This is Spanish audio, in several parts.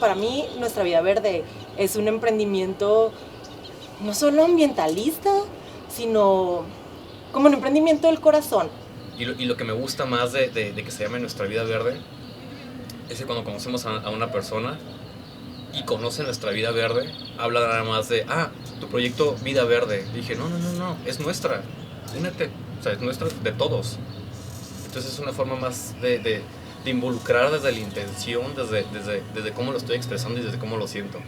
para mí Nuestra Vida Verde es un emprendimiento no solo ambientalista, sino como un emprendimiento del corazón. Y lo que me gusta más de que se llame Nuestra Vida Verde es que cuando conocemos a una persona y conoce Nuestra Vida Verde, habla nada más de, tu proyecto Vida Verde. Y dije, no, es nuestra, únete, o sea, es nuestra de todos. Entonces es una forma más de involucrar desde la intención, desde cómo lo estoy expresando y desde cómo lo siento.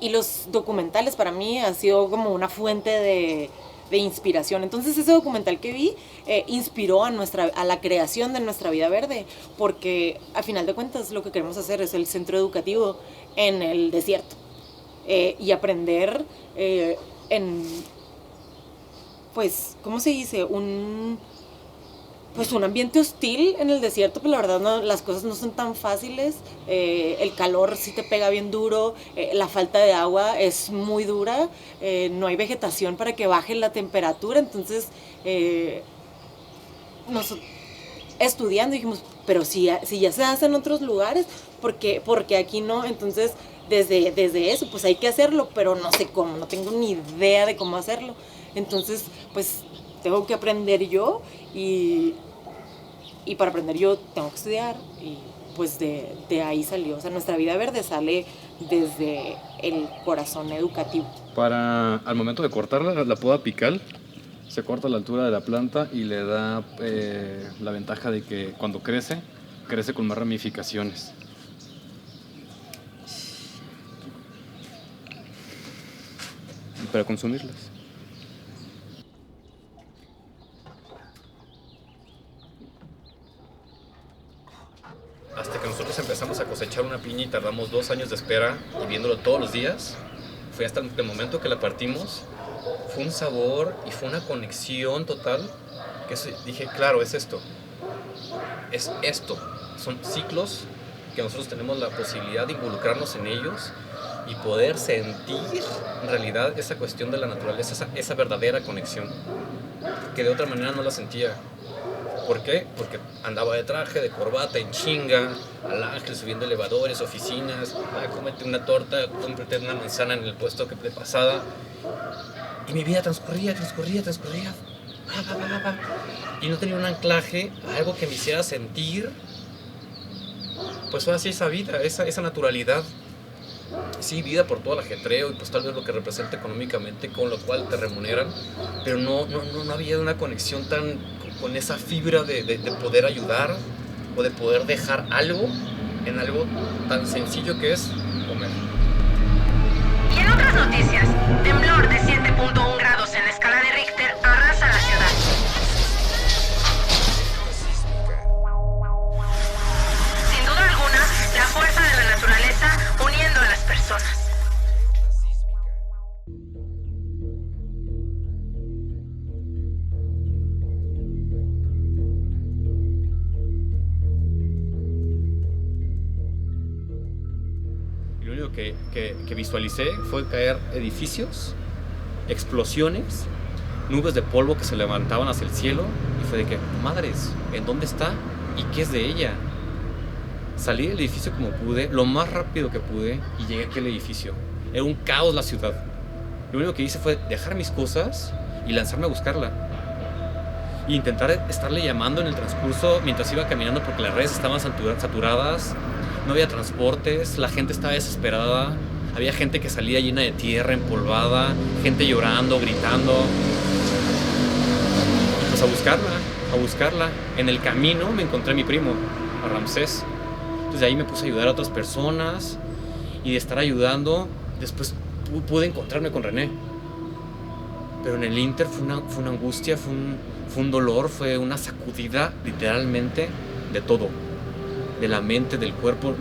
Y los documentales para mí han sido como una fuente de inspiración. Entonces ese documental que vi inspiró a la creación de Nuestra Vida Verde, porque a final de cuentas lo que queremos hacer es el centro educativo en el desierto y aprender pues, ¿cómo se dice? Un ambiente hostil en el desierto, pues la verdad las cosas no son tan fáciles, el calor sí te pega bien duro, la falta de agua es muy dura, no hay vegetación para que baje la temperatura, entonces estudiando dijimos, pero si ya se hace en otros lugares, porque aquí no? Entonces desde eso pues hay que hacerlo, pero no sé cómo, no tengo ni idea de cómo hacerlo, entonces pues tengo que aprender yo y para aprender yo tengo que estudiar y pues de ahí salió, o sea, Nuestra Vida Verde sale desde el corazón educativo. Al momento de cortar la poda apical, se corta a la altura de la planta y le da la ventaja de que cuando crece con más ramificaciones. Para consumirlas. Hasta que nosotros empezamos a cosechar una piña y tardamos 2 años de espera y viéndolo todos los días, fue hasta el momento que la partimos, fue un sabor y fue una conexión total, que dije, claro, es esto, son ciclos que nosotros tenemos la posibilidad de involucrarnos en ellos y poder sentir en realidad esa cuestión de la naturaleza, esa verdadera conexión, que de otra manera no la sentía. ¿Por qué? Porque andaba de traje, de corbata, en chinga, al ángel, subiendo elevadores, oficinas, cómete una torta, cómprate una manzana en el puesto que de pasada. Y mi vida transcurría. Y no tenía un anclaje, algo que me hiciera sentir, pues ahora sí esa vida, esa naturalidad. Sí, vida por todo el ajetreo y pues tal vez lo que representa económicamente, con lo cual te remuneran, pero no había una conexión con esa fibra de poder ayudar o de poder dejar algo en algo tan sencillo que es comer. Y en otras noticias, temblor de 7.1 grados en la escala de Richter arrasa la ciudad. Sin duda alguna, la fuerza de la naturaleza uniendo a las personas. Lo único que visualicé fue caer edificios, explosiones, nubes de polvo que se levantaban hacia el cielo y fue de que, madres, ¿en dónde está? ¿Y qué es de ella? Salí del edificio como pude, lo más rápido que pude y llegué a aquel edificio. Era un caos la ciudad. Lo único que hice fue dejar mis cosas y lanzarme a buscarla. E intentar estarle llamando en el transcurso mientras iba caminando porque las redes estaban saturadas, no había transportes, la gente estaba desesperada, había gente que salía llena de tierra, empolvada, gente llorando, gritando. Pues a buscarla. En el camino me encontré a mi primo, a Ramsés. Entonces de ahí me puse a ayudar a otras personas y de estar ayudando, después pude encontrarme con René. Pero en el Inter fue una angustia, fue un dolor, fue una sacudida literalmente de todo. de la mente, del cuerpo,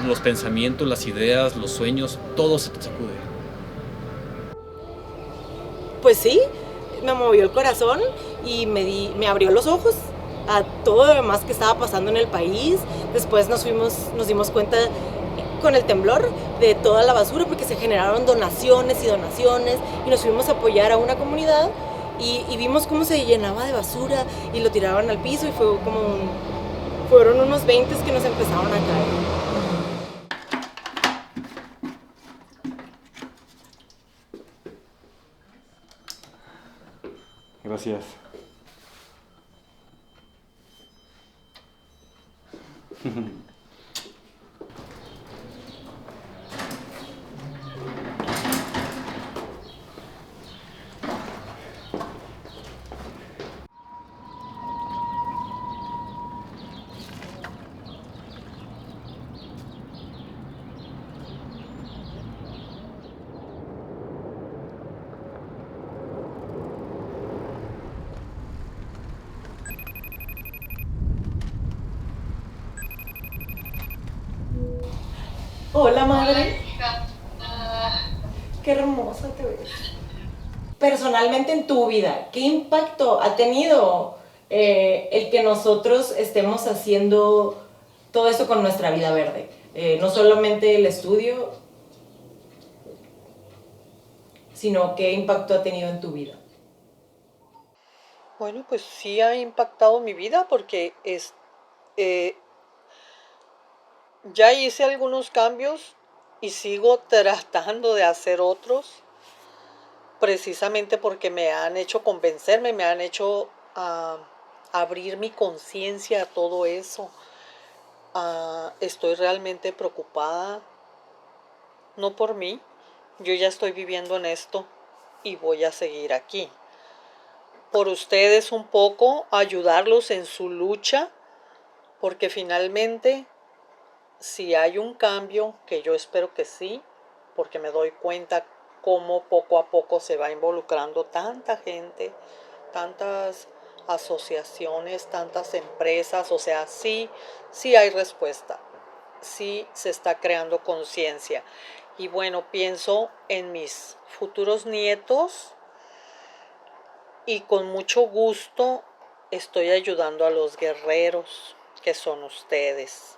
los pensamientos, las ideas, los sueños, todo se te sacude. Pues sí, me movió el corazón y me abrió los ojos a todo lo demás que estaba pasando en el país. Después nos dimos cuenta con el temblor de toda la basura, porque se generaron donaciones y nos fuimos a apoyar a una comunidad y vimos cómo se llenaba de basura y lo tiraban al piso y fueron unos 20 que nos empezaron a caer. Gracias. Hola, madre. Qué hermosa te ves. Personalmente en tu vida, ¿qué impacto ha tenido el que nosotros estemos haciendo todo esto con nuestra vida verde? No solamente el estudio, sino qué impacto ha tenido en tu vida. Bueno, pues sí ha impactado mi vida porque ya hice algunos cambios y sigo tratando de hacer otros, precisamente porque me han hecho convencerme, me han hecho abrir mi conciencia a todo eso. Estoy realmente preocupada, no por mí, yo ya estoy viviendo en esto y voy a seguir aquí. Por ustedes un poco, ayudarlos en su lucha, porque finalmente, si hay un cambio, que yo espero que sí, porque me doy cuenta cómo poco a poco se va involucrando tanta gente, tantas asociaciones, tantas empresas, o sea, sí hay respuesta, sí se está creando conciencia. Y bueno, pienso en mis futuros nietos y con mucho gusto estoy ayudando a los guerreros que son ustedes.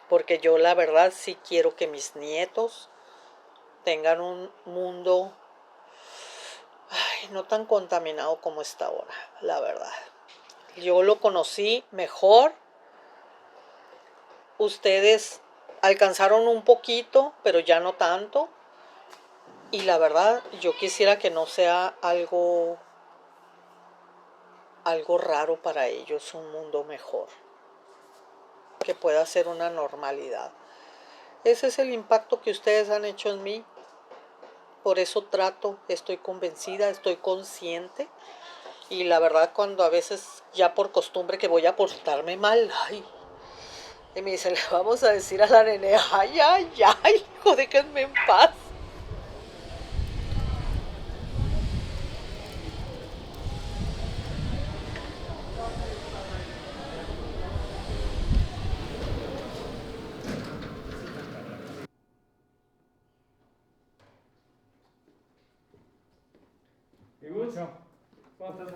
Porque yo la verdad sí quiero que mis nietos tengan un mundo no tan contaminado como está ahora, la verdad. Yo lo conocí mejor. Ustedes alcanzaron un poquito, pero ya no tanto. Y la verdad, yo quisiera que no sea algo raro para ellos, un mundo mejor, que pueda ser una normalidad. Ese es el impacto que ustedes han hecho en mí. Por eso trato, estoy convencida, estoy consciente. Y la verdad, cuando a veces ya por costumbre que voy a portarme mal, y me dicen, le vamos a decir a la nene, hijo, déjenme en paz.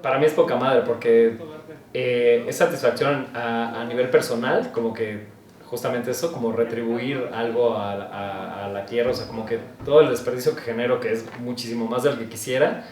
Para mí es poca madre porque es satisfacción a nivel personal, como que justamente eso, como retribuir algo a la tierra, o sea, como que todo el desperdicio que genero, que es muchísimo más del que quisiera,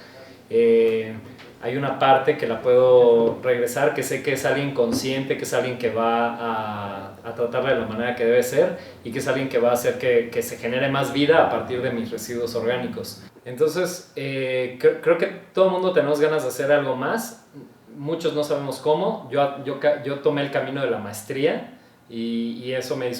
hay una parte que la puedo regresar, que sé que es alguien consciente, que es alguien que va a tratarla de la manera que debe ser y que es alguien que va a hacer que se genere más vida a partir de mis residuos orgánicos. Entonces, creo que todo el mundo tenemos ganas de hacer algo más. Muchos no sabemos cómo. Yo tomé el camino de la maestría y eso me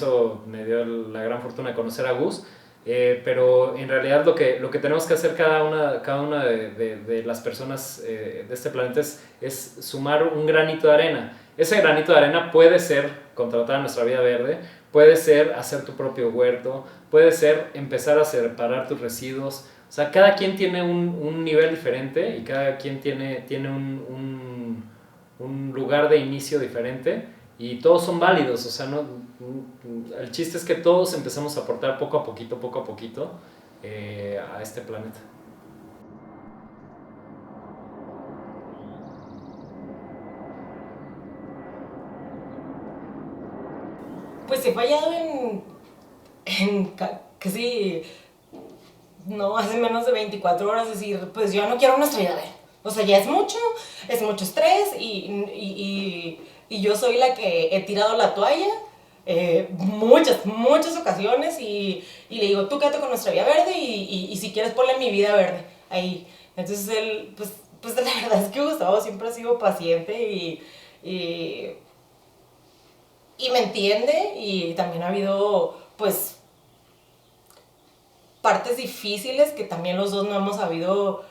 dio la gran fortuna de conocer a Gus. Pero en realidad lo que tenemos que hacer cada una de las personas de este planeta es sumar un granito de arena. Ese granito de arena puede ser contratar a Nuestra Vida Verde, puede ser hacer tu propio huerto, puede ser empezar a separar tus residuos. O sea, cada quien tiene un nivel diferente y cada quien tiene un lugar de inicio diferente y todos son válidos, o sea, no, el chiste es que todos empezamos a aportar poco a poquito a este planeta. Pues he fallado casi, no, hace menos de 24 horas, decir, pues yo no quiero una estrella B. O sea, ya es mucho estrés y yo soy la que he tirado la toalla muchas ocasiones y le digo, tú quédate con nuestra vida verde y si quieres ponle mi vida verde ahí. Entonces él, pues la verdad es que Gustavo siempre ha sido paciente y me entiende, y también ha habido, pues, partes difíciles que también los dos no hemos sabido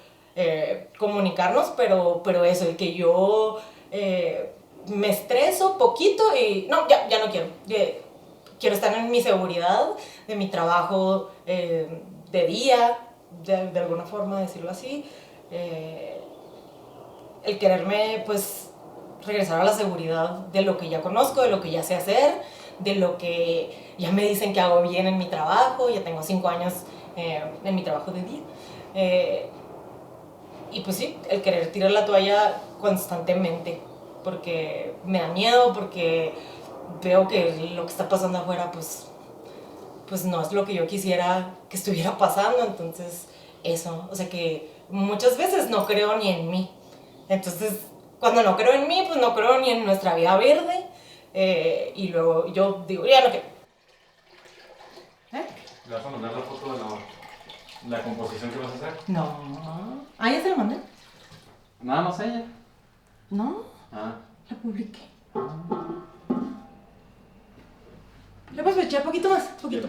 comunicarnos, pero eso, el que yo me estreso poquito y no, ya no quiero. Quiero estar en mi seguridad, de mi trabajo de día, de alguna forma decirlo así. El quererme, pues, regresar a la seguridad de lo que ya conozco, de lo que ya sé hacer, de lo que ya me dicen que hago bien en mi trabajo. Ya tengo 5 años en mi trabajo de día. Y pues sí, el querer tirar la toalla constantemente, porque me da miedo, porque veo que lo que está pasando afuera, pues no es lo que yo quisiera que estuviera pasando. Entonces, eso, o sea que muchas veces no creo ni en mí. Entonces, cuando no creo en mí, pues no creo ni en nuestra vida verde. Y luego yo digo, ya no quiero. ¿Le vas a mandar la foto de la composición que vas a hacer? No. ¿Ah, ya se la mandé? Nada más ella. No, Ah. la publiqué. Le puedes echar poquito más, poquito.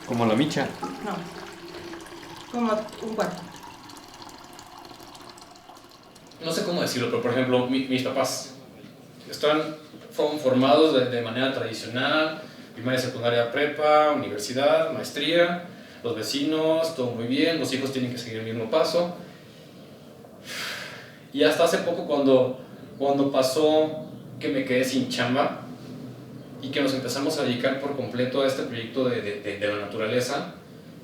Como la micha. No, como un cuarto. No sé cómo decirlo, pero por ejemplo, mis papás fueron formados de manera tradicional, primaria, secundaria, prepa, universidad, maestría, los vecinos, todo muy bien, los hijos tienen que seguir el mismo paso. Y hasta hace poco cuando pasó que me quedé sin chamba y que nos empezamos a dedicar por completo a este proyecto de la naturaleza,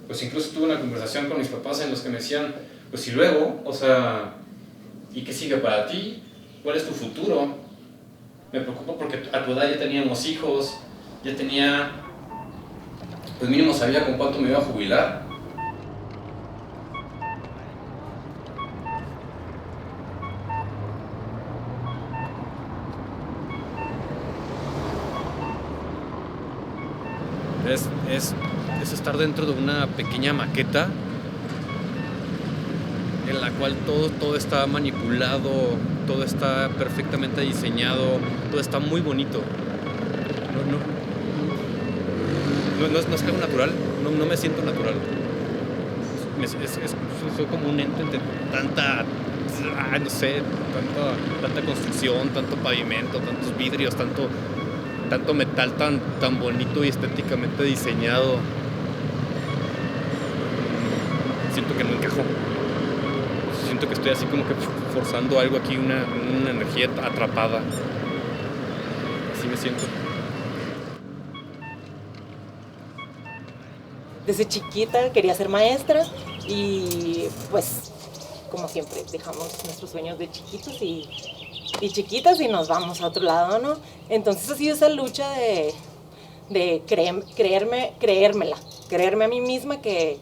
pues incluso tuve una conversación con mis papás en los que me decían, pues y luego, o sea, ¿y qué sigue para ti? ¿Cuál es tu futuro? Me preocupa porque a tu edad ya teníamos hijos, ya tenía, pues mínimo sabía con cuánto me iba a jubilar. Es estar dentro de una pequeña maqueta en la cual todo está manipulado, todo está perfectamente diseñado, todo está muy bonito. No es algo natural, no me siento natural. Soy como un ente de tanta, no sé, tanta construcción, tanto pavimento, tantos vidrios, tanto metal tan bonito y estéticamente diseñado. Siento que no encajo. Siento que estoy así como que forzando algo aquí, una energía atrapada. Así me siento. Desde chiquita quería ser maestra y pues como siempre dejamos nuestros sueños de chiquitos y chiquitas y nos vamos a otro lado, ¿no? Entonces ha sido esa lucha de creerme a mí misma que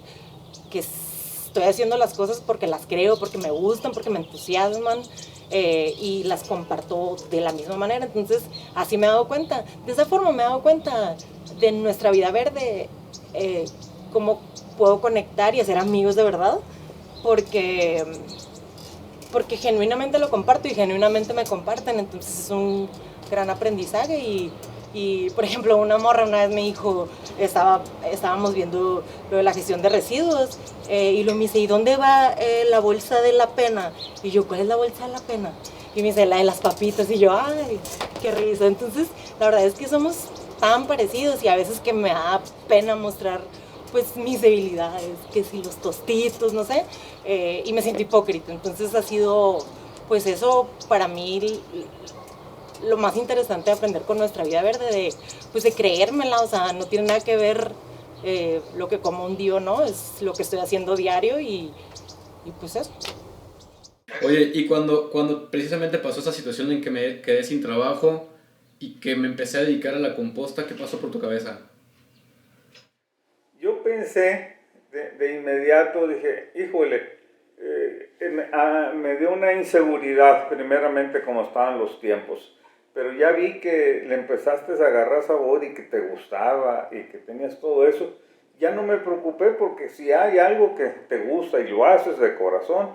estoy haciendo las cosas porque las creo, porque me gustan, porque me entusiasman y las comparto de la misma manera. Entonces así me he dado cuenta, de esa forma me he dado cuenta de nuestra vida verde, cómo puedo conectar y hacer amigos de verdad, porque genuinamente lo comparto y genuinamente me comparten. Entonces es un gran aprendizaje y por ejemplo, una morra una vez me dijo, estábamos viendo lo de la gestión de residuos y lo me dice, ¿y dónde va la bolsa de la pena? Y yo, ¿cuál es la bolsa de la pena? Y me dice, la de las papitas. Y yo, ¡ay, qué risa! Entonces, la verdad es que somos tan parecidos y a veces que me da pena mostrar pues mis debilidades, que si los tostitos, no sé, y me siento hipócrita. Entonces ha sido pues eso para mí lo más interesante de aprender con Nuestra Vida Verde, pues de creérmela, o sea, no tiene nada que ver lo que como un día, ¿no? Es lo que estoy haciendo diario y pues eso. Oye, y cuando precisamente pasó esa situación en que me quedé sin trabajo y que me empecé a dedicar a la composta, ¿qué pasó por tu cabeza? Yo pensé de inmediato, dije, híjole, me dio una inseguridad, primeramente como estaban los tiempos, pero ya vi que le empezaste a agarrar sabor y que te gustaba y que tenías todo eso. Ya no me preocupé porque si hay algo que te gusta y lo haces de corazón,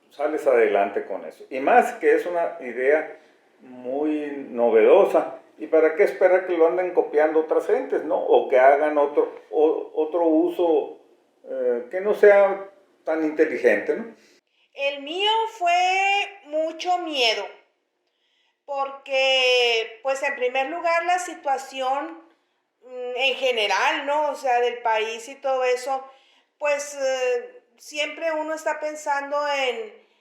sales adelante con eso. Y más que es una idea muy novedosa. ¿Y para qué esperar que lo anden copiando otras gentes, no? O que hagan otro uso que no sea tan inteligente, ¿no? El mío fue mucho miedo, porque pues en primer lugar la situación en general, ¿no? O sea, del país y todo eso, pues siempre uno está pensando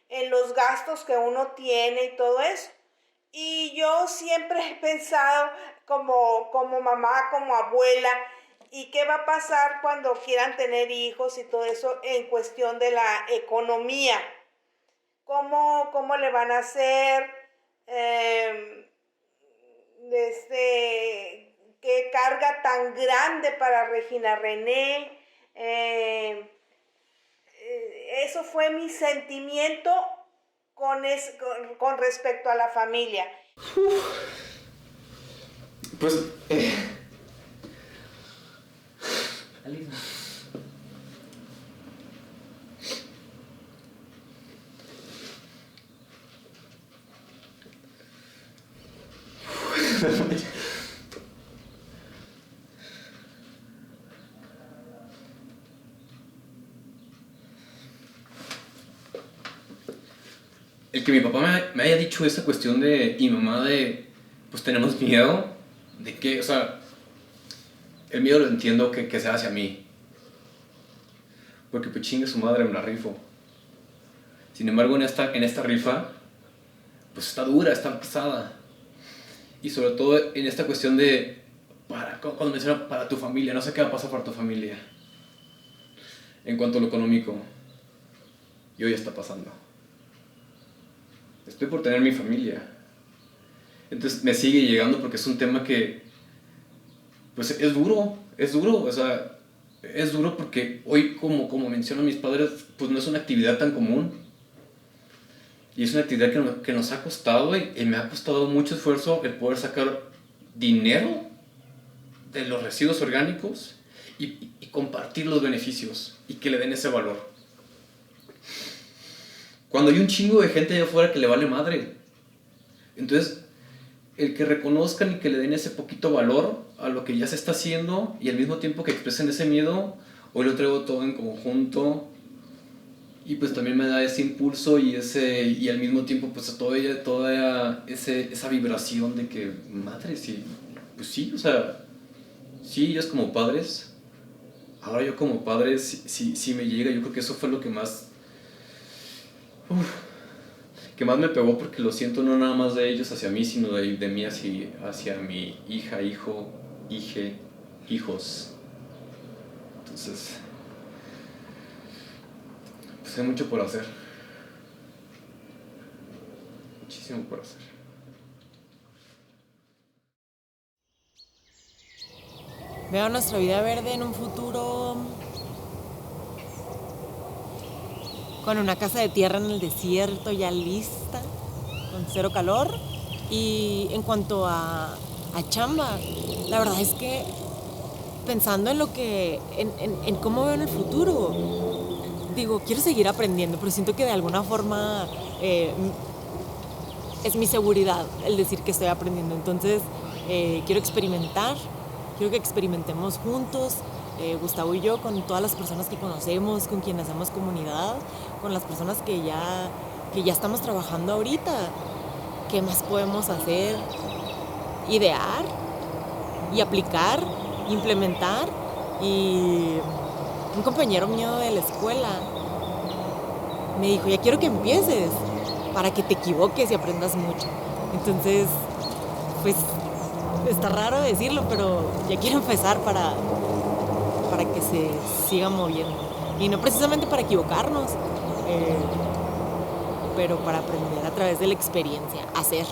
en los gastos que uno tiene y todo eso. Y yo siempre he pensado como mamá, como abuela, ¿y qué va a pasar cuando quieran tener hijos y todo eso en cuestión de la economía? ¿Cómo le van a hacer? Qué carga tan grande para Regina René. Eso fue mi sentimiento con respecto a la familia. Pues... El que mi papá me haya dicho esa cuestión de, y mamá de, pues tenemos miedo, de que, o sea, el miedo lo entiendo que sea hacia mí, porque pues chingue su madre, me la rifo. Sin embargo, en esta rifa, pues está dura, está pesada. Y sobre todo en esta cuestión de, cuando menciona para tu familia, no sé qué va a pasar para tu familia. En cuanto a lo económico, y hoy está pasando. Estoy por tener mi familia. Entonces me sigue llegando porque es un tema que, pues es duro, o sea, es duro porque hoy, como mencionan mis padres, pues no es una actividad tan común. Y es una actividad que nos ha costado y me ha costado mucho esfuerzo el poder sacar dinero de los residuos orgánicos y compartir los beneficios y que le den ese valor. Cuando hay un chingo de gente allá afuera que le vale madre. Entonces, el que reconozcan y que le den ese poquito valor a lo que ya se está haciendo y al mismo tiempo que expresen ese miedo, hoy lo traigo todo en conjunto y pues también me da ese impulso y al mismo tiempo pues toda esa vibración de que, madre, sí, pues sí, o sea, sí, ellos como padres, ahora yo como padre sí me llega. Yo creo que eso fue lo que más me pegó, porque lo siento no nada más de ellos hacia mí, sino de mí hacia mi hija, hijo, hijos. Entonces, pues hay mucho por hacer. Muchísimo por hacer. Veo Nuestra Vida Verde en un futuro con una casa de tierra en el desierto ya lista, con cero calor. Y en cuanto a chamba, la verdad es que pensando en en cómo veo en el futuro, digo, quiero seguir aprendiendo, pero siento que de alguna forma es mi seguridad el decir que estoy aprendiendo. Entonces quiero experimentar, quiero que experimentemos juntos, Gustavo y yo, con todas las personas que conocemos, con quienes hacemos comunidad, con las personas que ya estamos trabajando ahorita. ¿Qué más podemos hacer? Idear y aplicar, implementar. Y un compañero mío de la escuela me dijo, ya quiero que empieces. para que te equivoques y aprendas mucho. Entonces, pues está raro decirlo, pero ya quiero empezar para que se siga moviendo. Y no precisamente para equivocarnos, pero para aprender a través de la experiencia, hacer.